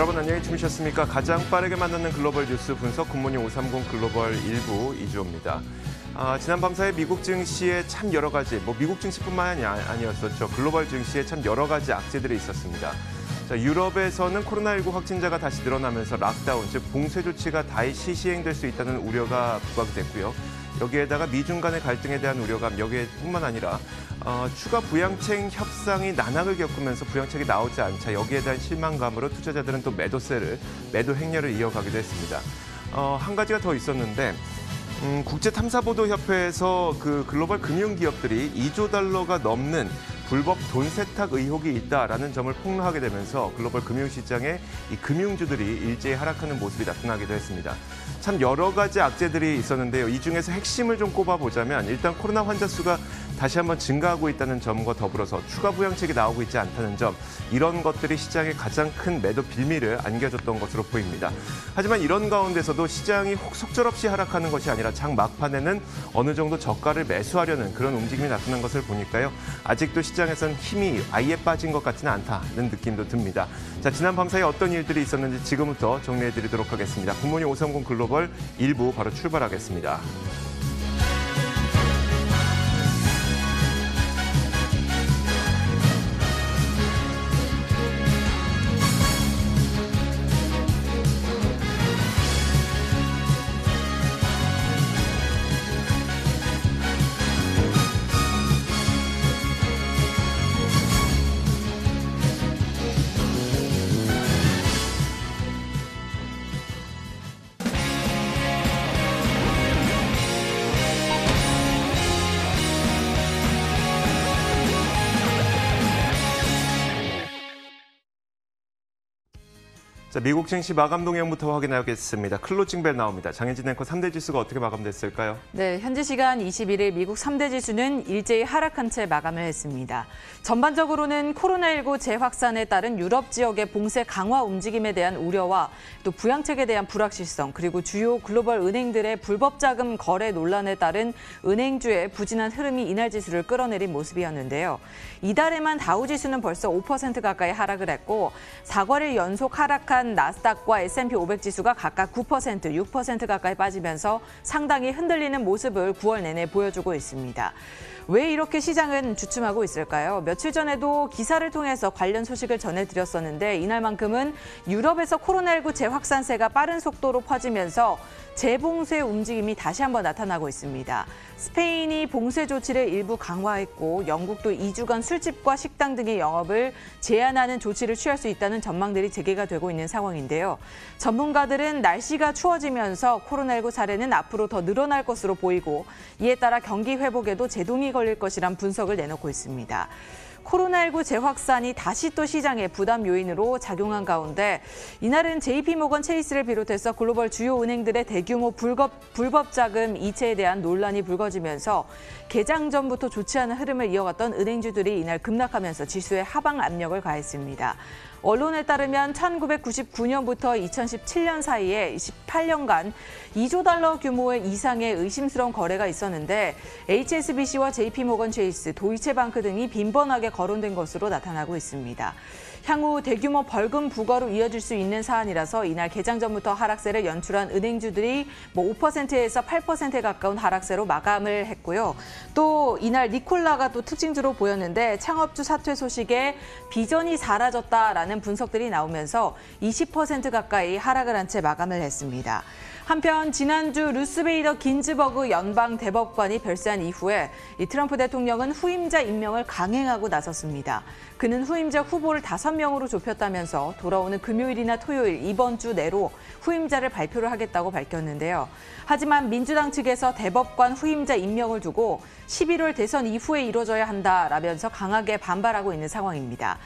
여러분 안녕히 주무셨습니까? 가장 빠르게 만나는 글로벌 뉴스 분석 굿모닝 530 글로벌 1부 이주호입니다. 지난 밤 사이 미국 증시에 참 여러 가지, 미국 증시뿐만 아니었었죠. 글로벌 증시에 참 여러 가지 악재들이 있었습니다. 자, 유럽에서는 코로나19 확진자가 다시 늘어나면서 락다운, 즉 봉쇄 조치가 다시 시행될 수 있다는 우려가 부각이 됐고요. 여기에다가 미중 간의 갈등에 대한 우려감, 여기에뿐만 아니라 추가 부양책 협상이 난항을 겪으면서 부양책이 나오지 않자 여기에 대한 실망감으로 투자자들은 또 매도 행렬을 이어가기도 했습니다. 한 가지가 더 있었는데 국제탐사보도협회에서 그 글로벌 금융기업들이 2조 달러가 넘는 불법 돈 세탁 의혹이 있다라는 점을 폭로하게 되면서 글로벌 금융시장의 이 금융주들이 일제히 하락하는 모습이 나타나기도 했습니다. 참 여러 가지 악재들이 있었는데요. 이 중에서 핵심을 좀 꼽아보자면 일단 코로나 환자 수가 다시 한번 증가하고 있다는 점과 더불어서 추가 부양책이 나오고 있지 않다는 점, 이런 것들이 시장에 가장 큰 매도 빌미를 안겨줬던 것으로 보입니다. 하지만 이런 가운데서도 시장이 속절없이 하락하는 것이 아니라 장 막판에는 어느 정도 저가를 매수하려는 그런 움직임이 나타난 것을 보니까요. 아직도 시장에선 힘이 아예 빠진 것 같지는 않다는 느낌도 듭니다. 자, 지난 밤 사이 어떤 일들이 있었는지 지금부터 정리해드리도록 하겠습니다. 굿모닝 530 글로벌 1부 바로 출발하겠습니다. 자, 미국 증시 마감 동향부터 확인하겠습니다. 클로징 벨 나옵니다. 장혜진 앵커 3대 지수가 어떻게 마감됐을까요? 네, 현지 시간 21일 미국 3대 지수는 일제히 하락한 채 마감을 했습니다. 전반적으로는 코로나19 재확산에 따른 유럽 지역의 봉쇄 강화 움직임에 대한 우려와 또 부양책에 대한 불확실성, 그리고 주요 글로벌 은행들의 불법 자금 거래 논란에 따른 은행주의 부진한 흐름이 이날 지수를 끌어내린 모습이었는데요. 이달에만 다우 지수는 벌써 5% 가까이 하락을 했고 4거래일 연속 하락한 나스닥과 S&P 500 지수가 각각 9%, 6% 가까이 빠지면서 상당히 흔들리는 모습을 9월 내내 보여주고 있습니다. 왜 이렇게 시장은 주춤하고 있을까요? 며칠 전에도 기사를 통해서 관련 소식을 전해드렸었는데 이날만큼은 유럽에서 코로나19 재확산세가 빠른 속도로 퍼지면서 재봉쇄 움직임이 다시 한번 나타나고 있습니다. 스페인이 봉쇄 조치를 일부 강화했고 영국도 2주간 술집과 식당 등의 영업을 제한하는 조치를 취할 수 있다는 전망들이 재개가 되고 있는 상황인데요. 전문가들은 날씨가 추워지면서 코로나19 사례는 앞으로 더 늘어날 것으로 보이고 이에 따라 경기 회복에도 제동이 걸릴 것이란 분석을 내놓고 있습니다. 코로나19 재확산이 다시 또 시장의 부담 요인으로 작용한 가운데 이날은 JP모건 체이스를 비롯해서 글로벌 주요 은행들의 대규모 불법 자금 이체에 대한 논란이 불거지면서 개장 전부터 좋지 않은 흐름을 이어갔던 은행주들이 이날 급락하면서 지수에 하방 압력을 가했습니다. 언론에 따르면 1999년부터 2017년 사이에 18년간 2조 달러 규모의 이상의 의심스러운 거래가 있었는데 HSBC와 JP모건 체이스, 도이체방크 등이 빈번하게 거론된 것으로 나타나고 있습니다. 향후 대규모 벌금 부과로 이어질 수 있는 사안이라서 이날 개장 전부터 하락세를 연출한 은행주들이 5%에서 8%에 가까운 하락세로 마감을 했고요. 또 이날 니콜라가 또 특징주로 보였는데 창업주 사퇴 소식에 비전이 사라졌다라는 분석들이 나오면서 20% 가까이 하락을 한 채 마감을 했습니다. 한편 지난주 루스베이더 긴즈버그 연방 대법관이 별세한 이후에 트럼프 대통령은 후임자 임명을 강행하고 나섰습니다. 그는 후임자 후보를 5명으로 좁혔다면서 돌아오는 금요일이나 토요일 이번 주 내로 후임자를 발표를 하겠다고 밝혔는데요. 하지만 민주당 측에서 대법관 후임자 임명을 두고 11월 대선 이후에 이뤄져야 한다라면서 강하게 반발하고 있는 상황입니다.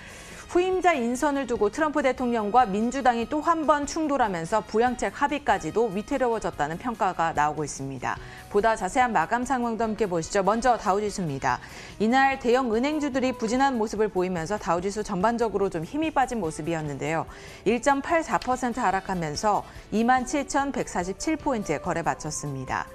후임자 인선을 두고 트럼프 대통령과 민주당이 또 한 번 충돌하면서 부양책 합의까지도 위태로워졌다는 평가가 나오고 있습니다. 보다 자세한 마감 상황도 함께 보시죠. 먼저 다우지수입니다. 이날 대형 은행주들이 부진한 모습을 보이면서 다우지수 전반적으로 좀 힘이 빠진 모습이었는데요. 1.84% 하락하면서 27,147포인트에 거래 마쳤습니다.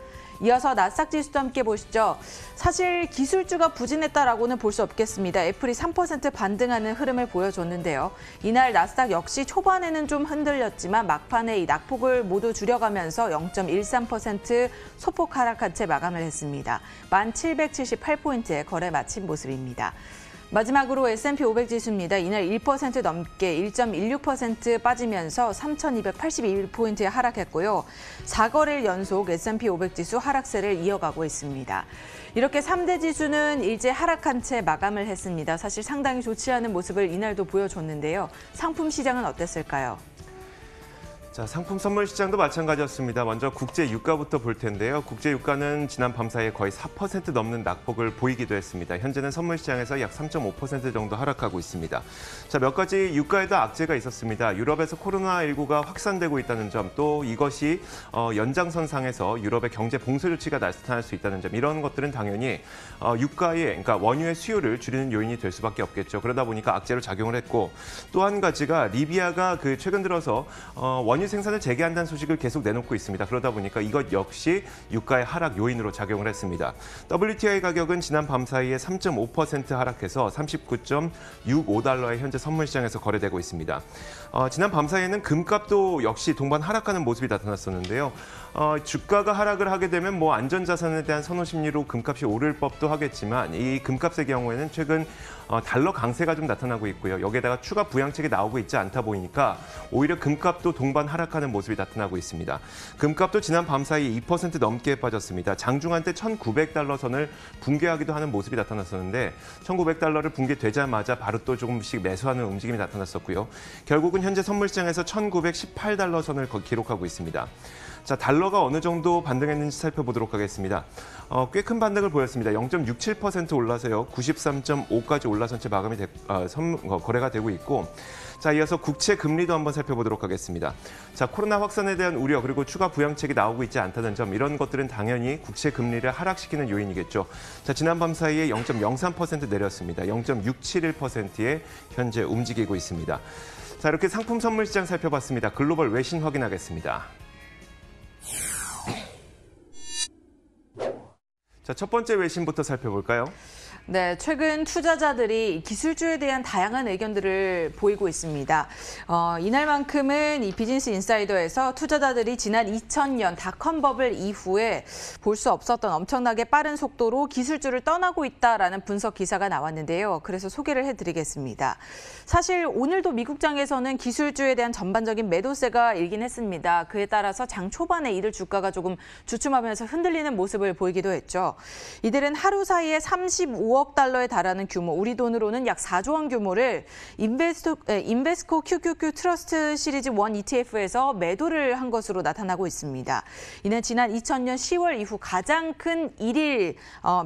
이어서 나스닥 지수도 함께 보시죠. 사실 기술주가 부진했다라고는 볼 수 없겠습니다. 애플이 3% 반등하는 흐름을 보여줬는데요. 이날 나스닥 역시 초반에는 좀 흔들렸지만 막판에 이 낙폭을 모두 줄여가면서 0.13% 소폭 하락한 채 마감을 했습니다. 1778포인트에 거래 마친 모습입니다. 마지막으로 S&P 500 지수입니다. 이날 1% 넘게 1.16% 빠지면서 3,282포인트에 하락했고요. 4거래일 연속 S&P 500 지수 하락세를 이어가고 있습니다. 이렇게 3대 지수는 일제 하락한 채 마감을 했습니다. 사실 상당히 좋지 않은 모습을 이날도 보여줬는데요. 상품 시장은 어땠을까요? 자, 상품 선물 시장도 마찬가지였습니다. 먼저 국제 유가부터 볼 텐데요. 국제 유가는 지난 밤 사이에 거의 4% 넘는 낙폭을 보이기도 했습니다. 현재는 선물 시장에서 약 3.5% 정도 하락하고 있습니다. 자, 몇 가지 유가에도 악재가 있었습니다. 유럽에서 코로나19가 확산되고 있다는 점, 또 이것이 연장선상에서 유럽의 경제 봉쇄 조치가 나타날 수 있다는 점, 이런 것들은 당연히 유가의, 그러니까 원유의 수요를 줄이는 요인이 될 수밖에 없겠죠. 그러다 보니까 악재로 작용을 했고, 또 한 가지가 리비아가 최근 들어서 원유 생산을 재개한다는 소식을 계속 내놓고 있습니다. 그러다 보니까 이것 역시 유가의 하락 요인으로 작용을 했습니다. WTI 가격은 지난 밤 사이에 3.5% 하락해서 39.65달러에 현재 선물 시장에서 거래되고 있습니다. 지난 밤 사이에는 금값도 역시 동반 하락하는 모습이 나타났었는데요. 주가가 하락을 하게 되면 뭐 안전자산에 대한 선호 심리로 금값이 오를 법도 하겠지만, 이 금값의 경우에는 최근 달러 강세가 좀 나타나고 있고요. 여기에다가 추가 부양책이 나오고 있지 않다 보니까 오히려 금값도 동반 하락하는 모습이 나타나고 있습니다. 금값도 지난 밤 사이 2% 넘게 빠졌습니다. 장중한 때 1,900달러 선을 붕괴하기도 하는 모습이 나타났었는데, 1,900달러를 붕괴되자마자 바로 또 조금씩 매수하는 움직임이 나타났었고요. 결국은 현재 선물시장에서 1,918달러 선을 기록하고 있습니다. 자, 달러가 어느 정도 반등했는지 살펴보도록 하겠습니다. 꽤 큰 반등을 보였습니다. 0.67% 올라서요. 93.5까지 올라선 채 마감이 거래가 되고 있고, 자, 이어서 국채 금리도 한번 살펴보도록 하겠습니다. 자, 코로나 확산에 대한 우려, 그리고 추가 부양책이 나오고 있지 않다는 점, 이런 것들은 당연히 국채 금리를 하락시키는 요인이겠죠. 자, 지난 밤 사이에 0.03% 내렸습니다. 0.671%에 현재 움직이고 있습니다. 자, 이렇게 상품 선물 시장 살펴봤습니다. 글로벌 외신 확인하겠습니다. 자, 첫 번째 외신부터 살펴볼까요? 네, 최근 투자자들이 기술주에 대한 다양한 의견들을 보이고 있습니다. 이날만큼은 이 비즈니스 인사이더에서 투자자들이 지난 2000년 닷컴 버블 이후에 볼 수 없었던 엄청나게 빠른 속도로 기술주를 떠나고 있다라는 분석 기사가 나왔는데요. 그래서 소개를 해드리겠습니다. 사실 오늘도 미국장에서는 기술주에 대한 전반적인 매도세가 일긴 했습니다. 그에 따라서 장 초반에 이들 주가가 조금 주춤하면서 흔들리는 모습을 보이기도 했죠. 이들은 하루 사이에 35억 달러에 달하는 규모, 우리 돈으로는 약 4조 원 규모를 인베스코 QQQ 트러스트 시리즈 1 ETF에서 매도를 한 것으로 나타나고 있습니다. 이는 지난 2000년 10월 이후 가장 큰 일일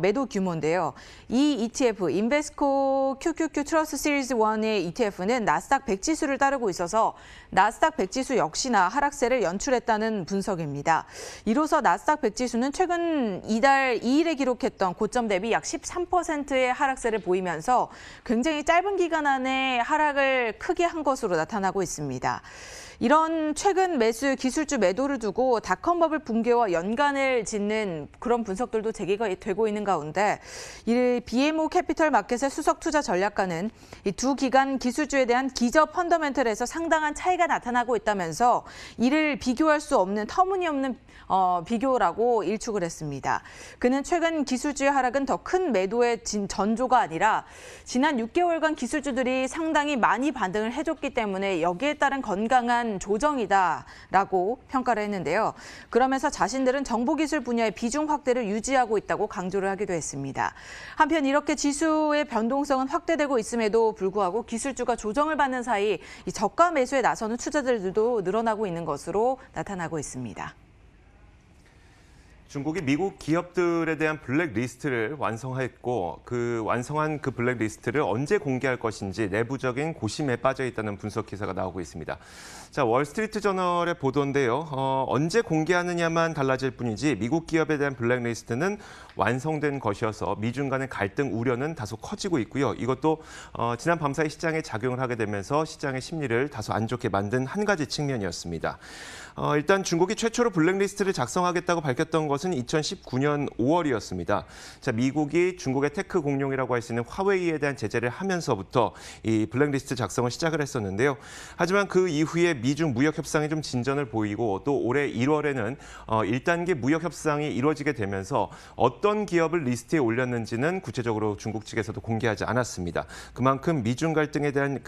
매도 규모인데요. 이 ETF, 인베스코 QQQ 트러스트 시리즈 1의 ETF는 나스닥 100 지수를 따르고 있어서 나스닥 100 지수 역시나 하락세를 연출했다는 분석입니다. 이로써 나스닥 100 지수는 최근 이달 2일에 기록했던 고점 대비 약 13%의 하락세를 보이면서 굉장히 짧은 기간 안에 하락을 크게 한 것으로 나타나고 있습니다. 이런 최근 매수 기술주 매도를 두고 닷컴 버블 붕괴와 연관을 짓는 그런 분석들도 제기가 되고 있는 가운데, 이 BMO 캐피털 마켓의 수석 투자 전략가는 이 두 기관 기술주에 대한 기저 펀더멘털에서 상당한 차이가 나타나고 있다면서 이를 비교할 수 없는 터무니없는 비교라고 일축을 했습니다. 그는 최근 기술주의 하락은 더 큰 매도의 전조가 아니라 지난 6개월간 기술주들이 상당히 많이 반등을 해줬기 때문에 여기에 따른 건강한 조정이다라고 평가를 했는데요. 그러면서 자신들은 정보기술 분야의 비중 확대를 유지하고 있다고 강조를 하기도 했습니다. 한편 이렇게 지수의 변동성은 확대되고 있음에도 불구하고 기술주가 조정을 받는 사이 이 저가 매수에 나서는 투자자들도 늘어나고 있는 것으로 나타나고 있습니다. 중국이 미국 기업들에 대한 블랙리스트를 완성했고, 완성한 그 블랙리스트를 언제 공개할 것인지 내부적인 고심에 빠져 있다는 분석 기사가 나오고 있습니다. 자, 월스트리트 저널의 보도인데요. 언제 공개하느냐만 달라질 뿐이지 미국 기업에 대한 블랙리스트는 완성된 것이어서 미중 간의 갈등 우려는 다소 커지고 있고요. 이것도 지난 밤사이 시장에 작용을 하게 되면서 시장의 심리를 다소 안 좋게 만든 한 가지 측면이었습니다. 일단 중국이 최초로 블랙리스트를 작성하겠다고 밝혔던 것은 2019년 5월이었습니다. 자, 미국이 중국의 테크 공룡이라고 할 수 있는 화웨이에 대한 제재를 하면서부터 이 블랙리스트 작성을 시작을 했었는데요. 하지만 그 이후에 미중 무역 협상이 좀 진전을 보이고 또 올해 1월에는 1단계 무역 협상이 이루어지게 되면서 어떤 기업을 리스트에 올렸는지는 구체적으로 중국 측에서도 공개하지 않았습니다. 그만큼 미중 갈등에 대한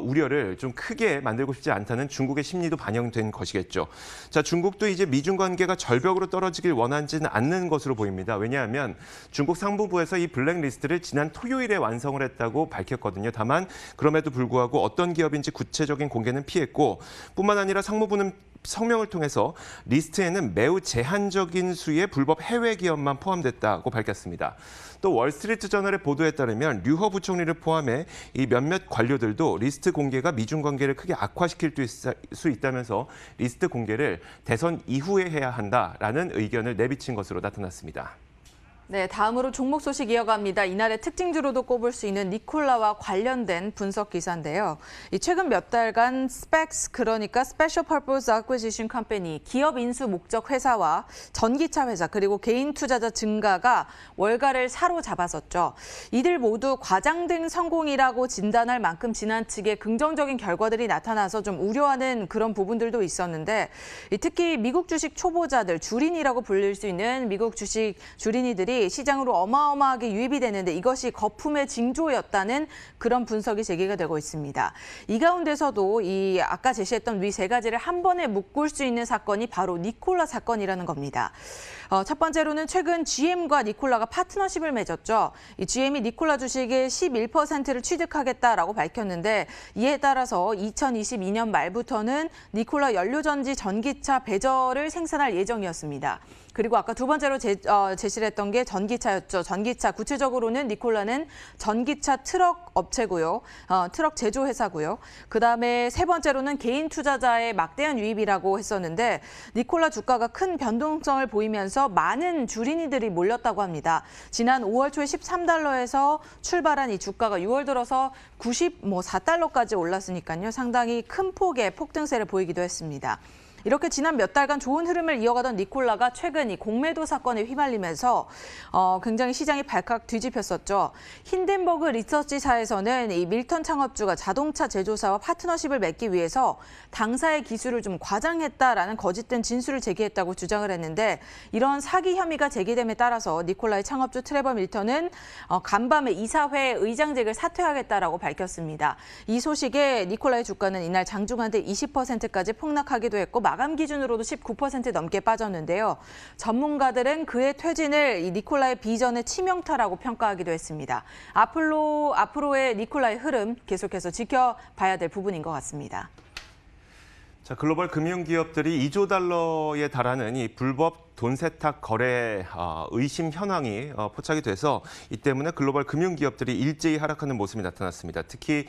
우려를 좀 크게 만들고 싶지 않다는 중국의 심리도 반영된 것이겠죠. 자, 중국도 이제 미중 관계가 절벽으로 떨어지길 원하지는 않는 것으로 보입니다. 왜냐하면 중국 상무부에서 이 블랙리스트를 지난 토요일에 완성을 했다고 밝혔거든요. 다만 그럼에도 불구하고 어떤 기업인지 구체적인 공개는 피했고 뿐만 아니라 상무부는 성명을 통해서 리스트에는 매우 제한적인 수의 불법 해외 기업만 포함됐다고 밝혔습니다. 또 월스트리트 저널의 보도에 따르면 류허 부총리를 포함해 이 몇몇 관료들도 리스트 공개가 미중 관계를 크게 악화시킬 수 있다면서 리스트 공개를 대선 이후에 해야 한다라는 의견을 내비친 것으로 나타났습니다. 네, 다음으로 종목 소식 이어갑니다. 이날의 특징주로도 꼽을 수 있는 니콜라와 관련된 분석 기사인데요. 최근 몇 달간 스펙스, 그러니까 Special Purpose Acquisition Company, 기업 인수 목적 회사와 전기차 회사 그리고 개인 투자자 증가가 월가를 사로잡았었죠. 이들 모두 과장된 성공이라고 진단할 만큼 지나치게 긍정적인 결과들이 나타나서 좀 우려하는 그런 부분들도 있었는데 특히 미국 주식 초보자들, 주린이라고 불릴 수 있는 미국 주식 주린이들이 시장으로 어마어마하게 유입이 되는데 이것이 거품의 징조였다는 그런 분석이 제기가 되고 있습니다. 이 가운데서도 이 아까 제시했던 위 세 가지를 한 번에 묶을 수 있는 사건이 바로 니콜라 사건이라는 겁니다. 첫 번째로는 최근 GM과 니콜라가 파트너십을 맺었죠. 이 GM이 니콜라 주식의 11%를 취득하겠다라고 밝혔는데 이에 따라서 2022년 말부터는 니콜라 연료전지 전기차 배럴을 생산할 예정이었습니다. 그리고 아까 두 번째로 제시를 했던 게 전기차였죠. 전기차, 구체적으로는 니콜라는 전기차 트럭 업체고요. 트럭 제조 회사고요. 그다음에 세 번째로는 개인 투자자의 막대한 유입이라고 했었는데 니콜라 주가가 큰 변동성을 보이면서 많은 주린이들이 몰렸다고 합니다. 지난 5월 초에 13달러에서 출발한 이 주가가 6월 들어서 94달러까지 올랐으니까요. 상당히 큰 폭의 폭등세를 보이기도 했습니다. 이렇게 지난 몇 달간 좋은 흐름을 이어가던 니콜라가 최근 이 공매도 사건에 휘말리면서 굉장히 시장이 발칵 뒤집혔었죠. 힌덴버그 리서치사에서는 이 밀턴 창업주가 자동차 제조사와 파트너십을 맺기 위해서 당사의 기술을 좀 과장했다라는 거짓된 진술을 제기했다고 주장을 했는데 이런 사기 혐의가 제기됨에 따라서 니콜라의 창업주 트레버 밀턴은 간밤에 이사회 의장직을 사퇴하겠다라고 밝혔습니다. 이 소식에 니콜라의 주가는 이날 장중한테 20%까지 폭락하기도 했고 마감 기준으로도 19% 넘게 빠졌는데요. 전문가들은 그의 퇴진을 이 니콜라의 비전의 치명타라고 평가하기도 했습니다. 앞으로의 니콜라의 흐름 계속해서 지켜봐야 될 부분인 것 같습니다. 자, 글로벌 금융기업들이 2조 달러에 달하는 이 불법 돈 세탁 거래 의심 현황이 포착이 돼서 이 때문에 글로벌 금융기업들이 일제히 하락하는 모습이 나타났습니다. 특히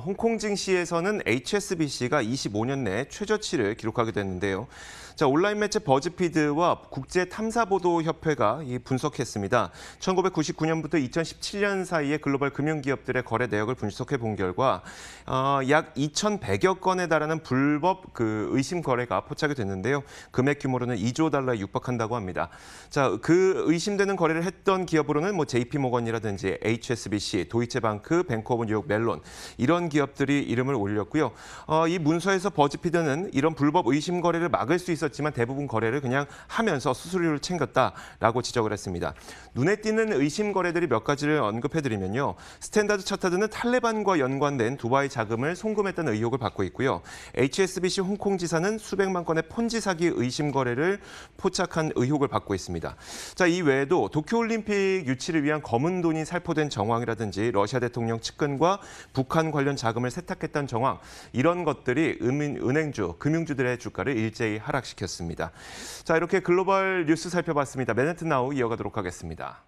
홍콩 증시에서는 HSBC가 25년 내 최저치를 기록하게 됐는데요. 자, 온라인 매체 버즈피드와 국제탐사보도협회가 분석했습니다. 1999년부터 2017년 사이에 글로벌 금융기업들의 거래 내역을 분석해 본 결과 약 2,100여 건에 달하는 불법 의심 거래가 포착이 됐는데요. 금액 규모로는 2조 달러에 육박한다고 합니다. 자, 그 의심되는 거래를 했던 기업으로는 JP모건이라든지 HSBC, 도이체방크, 뱅크 오브 뉴욕 멜론 이런 기업들이 이름을 올렸고요. 이 문서에서 버즈피드는 이런 불법 의심 거래를 막을 수 있었지만 대부분 거래를 그냥 하면서 수수료를 챙겼다라고 지적을 했습니다. 눈에 띄는 의심 거래들이 몇 가지를 언급해드리면요. 스탠다드 차타드는 탈레반과 연관된 두바이 자금을 송금했다는 의혹을 받고 있고요. HSBC 홍콩 지사는 수백만 건의 폰지 사기 의심 거래를 포착한 의혹을 받고 있습니다. 자, 이 외에도 도쿄올림픽 유치를 위한 검은 돈이 살포된 정황이라든지 러시아 대통령 측근과 북한 관련 자금을 세탁했던 정황 이런 것들이 은행주, 금융주들의 주가를 일제히 하락시켰습니다. 자, 이렇게 글로벌 뉴스 살펴봤습니다. 맨해튼 나우 이어가도록 하겠습니다.